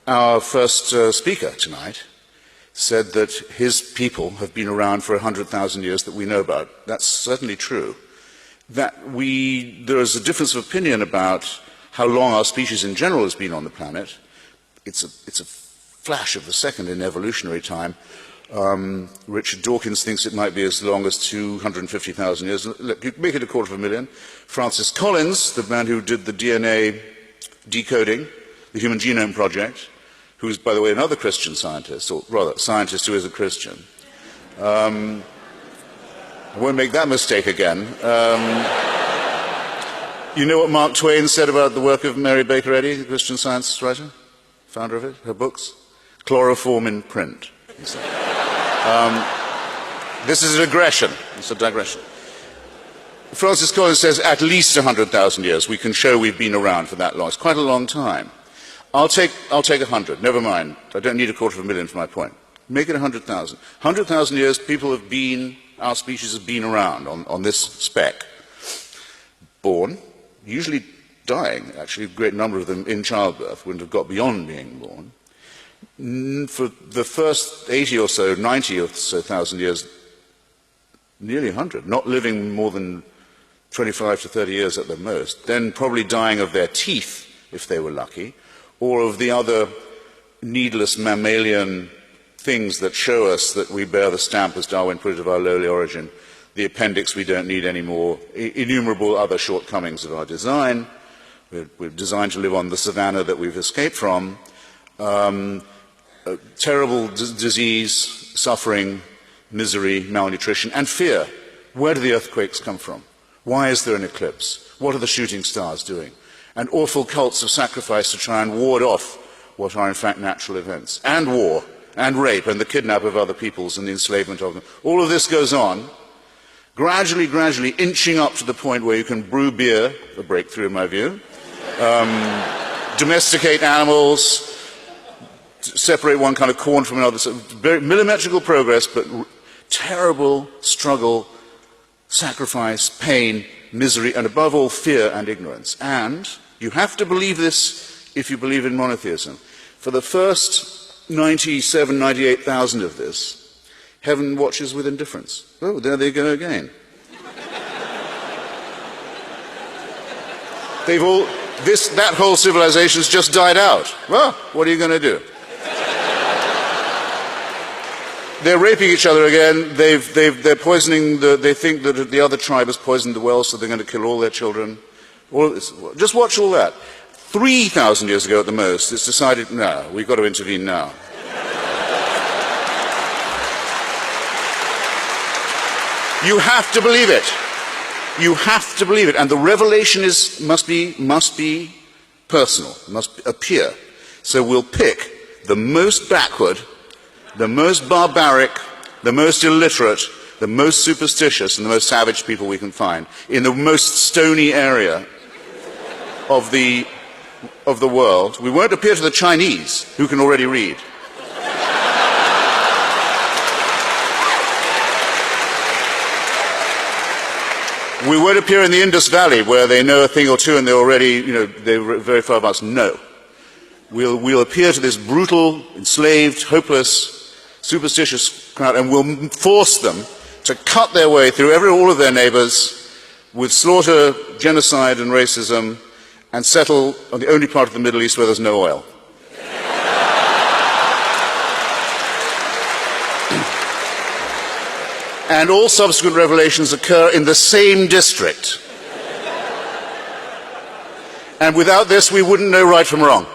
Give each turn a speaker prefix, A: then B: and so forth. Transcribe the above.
A: Our first speaker tonight said that his people have been around for 100,000 years that we know about. That's certainly true. There is a difference of opinion about how long our species in general has been on the planet. It's a flash of a second in evolutionary time. Richard Dawkins thinks it might be as long as 250,000 years. Look, you make it 250,000. Francis Collins, the man who did the DNA decoding, the Human Genome Project, who is, by the way, another Christian scientist, or rather, a scientist who is a Christian. I won't make that mistake again. You know what Mark Twain said about the work of Mary Baker Eddy, the Christian Science writer, founder of it, her books? Chloroform in print, he said. This is a digression. It's a digression. Francis Collins says at least 100,000 years. We can show we've been around for that long. It's quite a long time. I'll take 100. Never mind. I don't need 250,000 for my point. Make it 100,000. 100,000 years, people have been, our species have been around on this speck. Born, usually dying, actually, a great number of them in childbirth, wouldn't have got beyond being born. For the first 80 or so, 90 or so thousand years, nearly 100, not living more than 25 to 30 years at the most, then probably dying of their teeth, if they were lucky, or of the other needless mammalian things that show us that we bear the stamp, as Darwin put it, of our lowly origin, the appendix we don't need anymore, innumerable other shortcomings of our design. We're designed to live on the savannah that we've escaped from. Terrible disease, suffering, misery, malnutrition, and fear. Where do the earthquakes come from? Why is there an eclipse? What are the shooting stars doing? And awful cults of sacrifice to try and ward off what are in fact natural events. And war, and rape, and the kidnap of other peoples and the enslavement of them. All of this goes on, gradually inching up to the point where you can brew beer, a breakthrough in my view, domesticate animals, separate one kind of corn from another. So very millimetrical progress, but terrible struggle, sacrifice, pain, misery, and above all, fear and ignorance. And you have to believe this if you believe in monotheism. For the first 97, 98,000 of this, heaven watches with indifference. Oh, there they go again. That whole civilization's just died out. Well, what are you going to do? They're raping each other again. They're poisoning. They think that the other tribe has poisoned the well, so they're going to kill all their children. All this, just watch all that. 3,000 years ago at the most, it's decided, no, we've got to intervene now. You have to believe it. You have to believe it. And the revelation must be personal, must appear. So we'll pick the most backward, the most barbaric, the most illiterate, the most superstitious, and the most savage people we can find in the most stony area of the world. We won't appear to the Chinese, who can already read. We won't appear in the Indus Valley, where they know a thing or two and they're already, they're very far advanced. No. We'll appear to this brutal, enslaved, hopeless, superstitious crowd, and we'll force them to cut their way through all of their neighbors with slaughter, genocide, and racism, and settle on the only part of the Middle East where there's no oil. And all subsequent revelations occur in the same district. And without this, we wouldn't know right from wrong.